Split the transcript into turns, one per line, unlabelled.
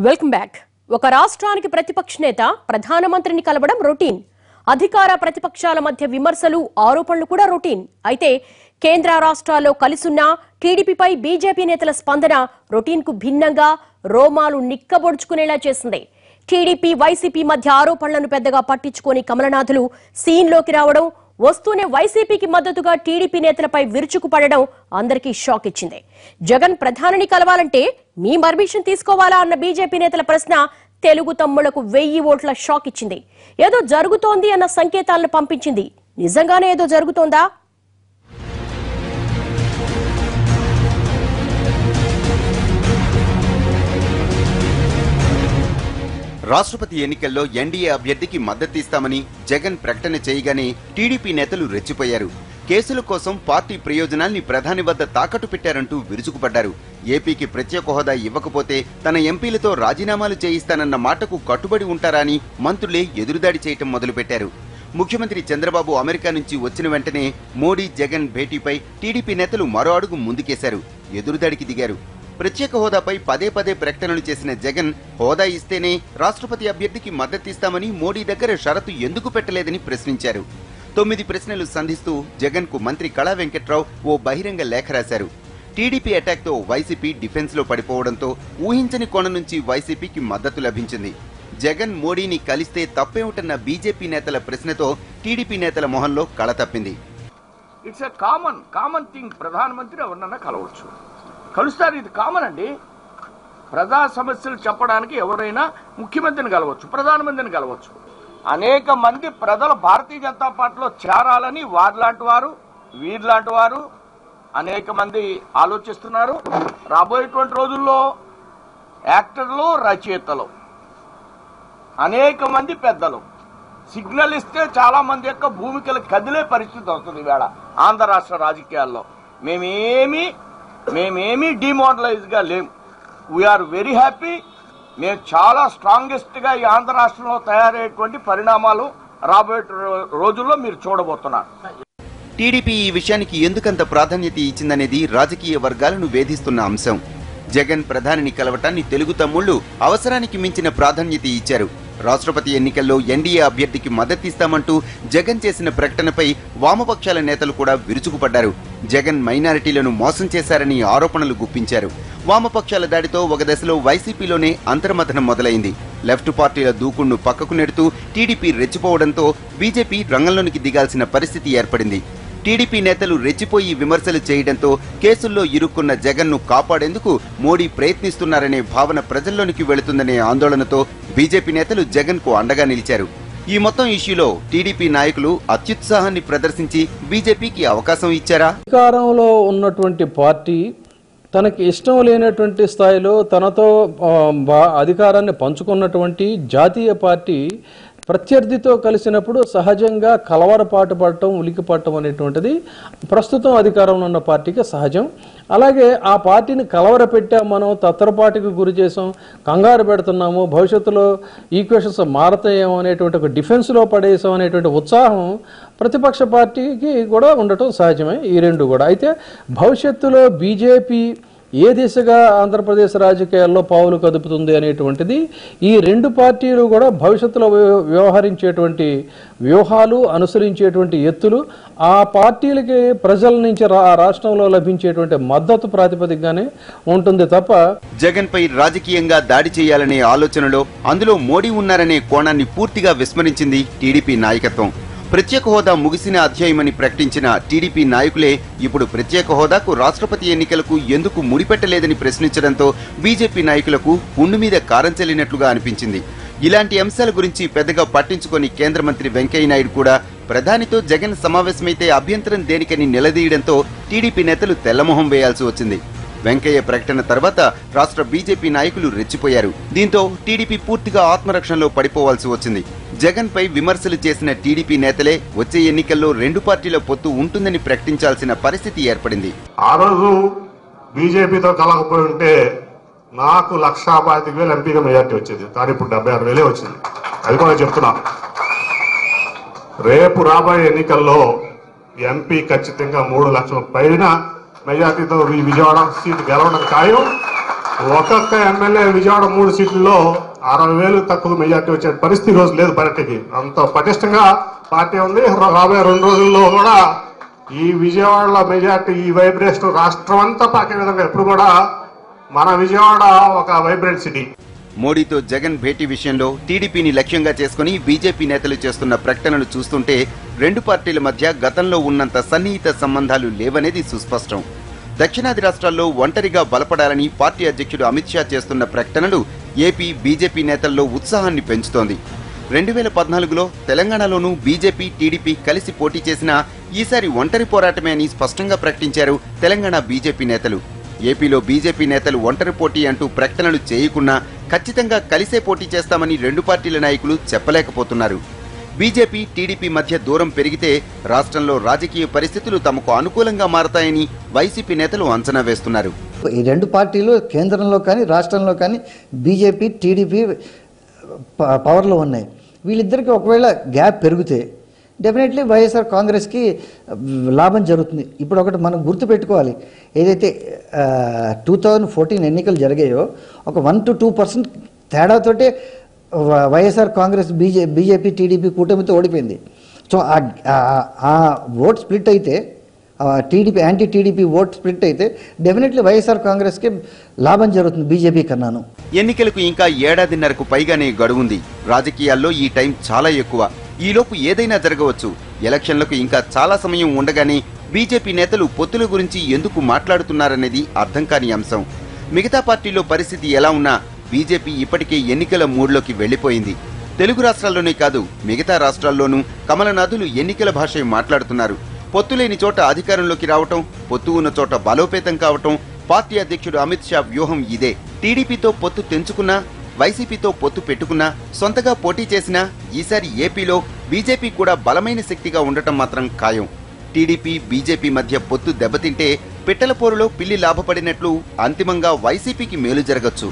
Welcome back. ఒక రాష్ట్రానికి ప్రతిపక్ష నేత ప్రధానమంత్రిని కలవడం రొటీన్. అధికార ప్రతిపక్షాల మధ్య విమర్శలు, ఆరోపణలు కూడా రొటీన్. అయితే కేంద్ర రాష్ట్రాల్లో కలిసున్న టీడీపీపై బీజేపీ నేతల స్పందన రొటీన్ కు భిన్నంగా రోమాలు నిక్కబొడుచుకునేలా చేసింది. టీడీపీ వైసీపీ మధ్య ఆరోపణలను పెద్దగా పట్టించుకోని కమలనాథులు సీన్లోకి రావడం, వస్తూనే వైసీపీకి మద్దతుగా టీడీపీ నేతలపై విరుచుకుపడడం అందరికీ షాక్ ఇచ్చింది. జగన్ ప్రధానిని కలవాలంటే మీ పర్మిషన్ తీసుకోవాలా అన్న బీజేపీ నేతల ప్రశ్న తెలుగు తమ్ముళ్లకు 1000 ఓట్ల షాక్ ఇచ్చింది. ఏదో జరుగుతోంది అన్న సంకేతాలను పంపించింది. నిజంగానే ఏదో జరుగుతోందా?
రాష్ట్రపతి ఎన్నికల్లో ఎన్డీఏ అభ్యర్థికి మద్దతిస్తామని జగన్ ప్రకటన చేయగానే టీడీపీ నేతలు రెచ్చిపోయారు. కేసుల కోసం పార్టీ ప్రయోజనాల్ని ప్రధాని వద్ద తాకట్టు పెట్టారంటూ విరుచుకుపడ్డారు. ఏపీకి ప్రత్యేక హోదా ఇవ్వకపోతే తన ఎంపీలతో రాజీనామాలు చేయిస్తానన్న మాటకు కట్టుబడి ఉంటారా అని మంత్రులే ఎదురుదాడి చేయటం మొదలుపెట్టారు. ముఖ్యమంత్రి చంద్రబాబు అమెరికా నుంచి వచ్చిన వెంటనే మోడీ జగన్ భేటీపై టీడీపీ నేతలు మరో అడుగు ముందుకేశారు. ఎదురుదాడికి దిగారు. ప్రత్యేక హోదాపై పదే పదే ప్రకటనలు చేసిన జగన్ హోదా ఇస్తేనే రాష్ట్రపతి అభ్యర్థికి మద్దతిస్తామని మోడీ దగ్గర షరతు ఎందుకు పెట్టలేదని ప్రశ్నించారు. 9 ప్రశ్నలు సంధిస్తూ జగన్ కు మంత్రి కళా వెంకట్రావు ఓ బహిరంగ లేఖ రాశారు. టీడీపీ అటాక్ తో వైసీపీ డిఫెన్స్ లో పడిపోవడంతో ఊహించని కోణం నుంచి వైసీపీకి మద్దతు లభించింది. జగన్ మోడీని కలిస్తే తప్పేమిటన్న బీజేపీ నేతల ప్రశ్నతో టీడీపీ నేతల మొహంలో కళ తప్పింది.
It's a common thing. ప్రధానమంత్రి ఎవరినన్నా కలవచ్చు, కలుస్తారు. ఇది కామన్ అండి. ప్రజా సమస్యలు చెప్పడానికి ఎవరైనా ముఖ్యమంత్రిని కలవచ్చు, ప్రధానమంత్రిని కలవచ్చు. అనేక మంది ప్రజలు భారతీయ జనతా పార్టీలో చేరాలని వారిలాంటి వారు వీరిలాంటి వారు అనేక మంది ఆలోచిస్తున్నారు. రాబోయేటువంటి రోజుల్లో యాక్టర్లు, రచయితలు, అనేక మంది పెద్దలు సిగ్నల్ ఇస్తే చాలా మంది యొక్క భూమికలు కదిలే పరిస్థితి వస్తుంది. ఈవేళ ఆంధ్ర రాష్ట్ర రాజకీయాల్లో మేమేమీ డిమోరలైజ్ గా లేము. We are very happy. మేము చాలా స్ట్రాంగెస్ట్ గా ఈ ఆంధ్ర రాష్ట్రంలో తయారయ్యేటువంటి పరిణామాలు రాబోయే రోజుల్లో మీరు చూడబోతున్నారు.
టీడీపీ ఈ విషయానికి ఎందుకంత ప్రాధాన్యత ఇచ్చిందనేది రాజకీయ వర్గాలను వేధిస్తున్న అంశం. జగన్ ప్రధానిని కలవటాన్ని తెలుగు తమ్ముళ్లు అవసరానికి మించిన ప్రాధాన్యత ఇచ్చారు. రాష్ట్రపతి ఎన్నికల్లో ఎన్డీఏ అభ్యర్థికి మద్దతిస్తామంటూ జగన్ చేసిన ప్రకటనపై వామపక్షాల నేతలు కూడా విరుచుకుపడ్డారు. జగన్ మైనారిటీలను మోసం చేశారని ఆరోపణలు గుప్పించారు. వామపక్షాల దాడితో ఒక దశలో వైసీపీలోనే అంతర్మథనం మొదలైంది. లెఫ్ట్ పార్టీల దూకుళ్ను పక్కకు నెడుతూ టీడీపీ రెచ్చిపోవడంతో బీజేపీ రంగంలోనికి దిగాల్సిన పరిస్థితి ఏర్పడింది. టీడీపీ నేతలు రెచ్చిపోయి విమర్శలు చేయడంతో కేసుల్లో ఇరుక్కున్న జగన్ను కాపాడేందుకు మోడీ ప్రయత్నిస్తున్నారనే భావన ప్రజల్లోనికి వెళుతుందనే ఆందోళనతో బీజేపీ నేతలు జగన్ కు అండగా నిలిచారు. ఈ మొత్తం ఇష్యూలో టీడీపీ నాయకులు అత్యుత్సాహాన్ని ప్రదర్శించి బీజేపీకి అవకాశం ఇచ్చారా?
అధికారంలో ఉన్నటువంటి పార్టీ తనకి ఇష్టం లేనటువంటి స్థాయిలో తనతో అధికారాన్ని పంచుకున్నటువంటి జాతీయ పార్టీ ప్రత్యర్థితో కలిసినప్పుడు సహజంగా కలవరపాటు పడటం, ఉలికిపడటం అనేటువంటిది ప్రస్తుతం అధికారంలో ఉన్న పార్టీకి సహజం. అలాగే ఆ పార్టీని కలవరపెట్టాం, మనం తత్తరపాటుకు గురి చేసాం, కంగారు పెడుతున్నాము, భవిష్యత్తులో ఈక్వేషన్స్ మారతాయేమో అనేటువంటి ఒక డిఫెన్స్లో పడేసాం అనేటువంటి ఉత్సాహం ప్రతిపక్ష పార్టీకి కూడా ఉండటం సహజమే. ఈ రెండు కూడా. అయితే భవిష్యత్తులో బీజేపీ ఏ దిశగా ఆంధ్రప్రదేశ్ రాజకీయాల్లో పావులు కదుపుతుంది అనేటువంటిది ఈ రెండు పార్టీలు కూడా భవిష్యత్తులో వ్యవహరించేటువంటి వ్యూహాలు, అనుసరించేటువంటి ఎత్తులు ఆ పార్టీలకి ప్రజల నుంచి రాష్ట్రంలో లభించేటువంటి మద్దతు ప్రాతిపదికగానే ఉంటుంది తప్ప
జగన్ పై రాజకీయంగా దాడి చేయాలనే ఆలోచనలో అందులో మోడీ ఉన్నారనే కోణాన్ని పూర్తిగా విస్మరించింది టీడీపీ నాయకత్వం. ప్రత్యేక హోదా ముగిసిన అధ్యాయమని ప్రకటించిన టీడీపీ నాయకులే ఇప్పుడు ప్రత్యేక హోదాకు రాష్ట్రపతి ఎన్నికలకు ఎందుకు ముడిపెట్టలేదని ప్రశ్నించడంతో బీజేపీ నాయకులకు పుండు మీద కారం చల్లినట్లుగా అనిపించింది. ఇలాంటి అంశాల గురించి పెద్దగా పట్టించుకొని కేంద్ర మంత్రి వెంకయ్యనాయుడు కూడా ప్రధానితో జగన్ సమావేశమైతే అభ్యంతరం దేనికని నిలదీయడంతో టీడీపీ నేతలు తెల్లమొహం వేయాల్సి వచ్చింది. వెంకయ్య ప్రకటన తర్వాత రాష్ట్ర బీజేపీ నాయకులు రెచ్చిపోయారు. దీంతో టీడీపీ పూర్తిగా ఆత్మరక్షణలో పడిపోవాల్సి వచ్చింది. జగన్ పై విమర్శలు చేసిన టీడీపీ నేతలే వచ్చే ఎన్నికల్లో రెండు పార్టీల పొత్తు ఉంటుందని ప్రకటించాల్సిన పరిస్థితి ఏర్పడింది.
ఆ రోజు బీజేపీతో కలగపోయి ఉంటే నాకు 1,25,000 ఎంపీగా మెజార్టీ వచ్చేది. కానీ ఇప్పుడు 76,000 వచ్చింది. అది కూడా చెప్తున్నా. రేపు రాబోయే ఎన్నికల్లో ఎంపీ ఖచ్చితంగా 3 లక్షల పైన మెజార్టీతో ఈ విజయవాడ సీటు గెలవడం ఖాయం. ఒక్కొక్క ఎమ్మెల్యే విజయవాడ 3 సీట్లలో 60,000 తక్కువ మెజార్టీ వచ్చే పరిస్థితి రోజు లేదు పార్టీకి. అంత పటిష్టంగా పార్టీ ఉంది. రాబోయే 2 రోజుల్లో కూడా ఈ విజయవాడలో మెజార్టీ, ఈ వైబ్రేషన్ రాష్ట్రం అంతా పాకే విధంగా ఎప్పుడు కూడా మన విజయవాడ ఒక వైబ్రెంట్ సిటీ.
మోడీతో జగన్ భేటీ విషయంలో టీడీపీని లక్ష్యంగా చేసుకుని బీజేపీ నేతలు చేస్తున్న ప్రకటనలు చూస్తుంటే 2 పార్టీల మధ్య గతంలో ఉన్నంత సన్నిహిత సంబంధాలు లేవనేది సుస్పష్టం. దక్షిణాది రాష్ట్రాల్లో ఒంటరిగా బలపడాలని పార్టీ అధ్యక్షుడు అమిత్ షా చేస్తున్న ప్రకటనలు ఏపీ బీజేపీ నేతల్లో ఉత్సాహాన్ని పెంచుతోంది. 2014లో తెలంగాణలోనూ బీజేపీ, టీడీపీ కలిసి పోటీ చేసినా ఈసారి ఒంటరి పోరాటమే అని స్పష్టంగా ప్రకటించారు తెలంగాణ బీజేపీ నేతలు. ఏపీలో బీజేపీ నేతలు ఒంటరి పోటీ అంటూ ప్రకటనలు చేయకున్నా ఖచ్చితంగా కలిసే పోటీ చేస్తామని 2 పార్టీల నాయకులు చెప్పలేకపోతున్నారు. బీజేపీ, టీడీపీ మధ్య దూరం పెరిగితే రాష్ట్రంలో రాజకీయ పరిస్థితులు తమకు అనుకూలంగా మారతాయని వైసీపీ నేతలు అంచనా వేస్తున్నారు.
ఈ 2 పార్టీలు కేంద్రంలో కానీ రాష్ట్రంలో కానీ బీజేపీ, టీడీపీ పవర్లో ఉన్నాయి. వీళ్ళిద్దరికీ ఒకవేళ గ్యాప్ పెరిగితే డెఫినెట్లీ వైఎస్ఆర్ కాంగ్రెస్కి లాభం జరుగుతుంది. ఇప్పుడు ఒకటి మనం గుర్తుపెట్టుకోవాలి, ఏదైతే 2014 ఎన్నికలు జరిగాయో ఒక 1 to 2% తేడాతోటే వైఎస్ఆర్ కాంగ్రెస్ బీజేపీ టీడీపీ కూటమితో ఓడిపోయింది. సో ఆ ఓట్ స్ప్లిట్ అయితే, TDP anti TDP vote split అయితే డెఫినెట్లీ వైఎస్ఆర్ కాంగ్రెస్కి లాభం జరుగుతుంది బీజేపీ కన్నాను.
ఎన్నికలకు ఇంకా 1.5 ఏళ్లకు పైగానే గడువుంది. రాజకీయాల్లో ఈ టైం చాలా ఎక్కువ. ఈలోపు ఏదైనా జరగవచ్చు. ఎలక్షన్లకు ఇంకా చాలా సమయం ఉండగానే బీజేపీ నేతలు పొత్తుల గురించి ఎందుకు మాట్లాడుతున్నారనేది అర్థం కాని అంశం. మిగతా పార్టీల్లో పరిస్థితి ఎలా ఉన్నా బీజేపీ ఇప్పటికే ఎన్నికల మూడ్లోకి వెళ్లిపోయింది. తెలుగు రాష్ట్రాల్లోనే కాదు, మిగతా రాష్ట్రాల్లోనూ కమలనాథులు ఎన్నికల భాష మాట్లాడుతున్నారు. పొత్తు లేని చోట అధికారంలోకి రావటం, పొత్తు ఉన్న చోట బలోపేతం కావటం పార్టీ అధ్యక్షుడు అమిత్ షా వ్యూహం ఇదే. టీడీపీతో పొత్తు తెంచుకున్నా, వైసీపీతో పొత్తు పెట్టుకున్నా, సొంతగా పోటీ చేసినా ఈసారి ఏపీలో బీజేపీ కూడా బలమైన శక్తిగా ఉండటం మాత్రం ఖాయం. టీడీపీ, బీజేపీ మధ్య పొత్తు దెబ్బతింటే పిట్టల పోరులో పిల్లి లాభపడినట్లు అంతిమంగా వైసీపీకి మేలు జరగచ్చు.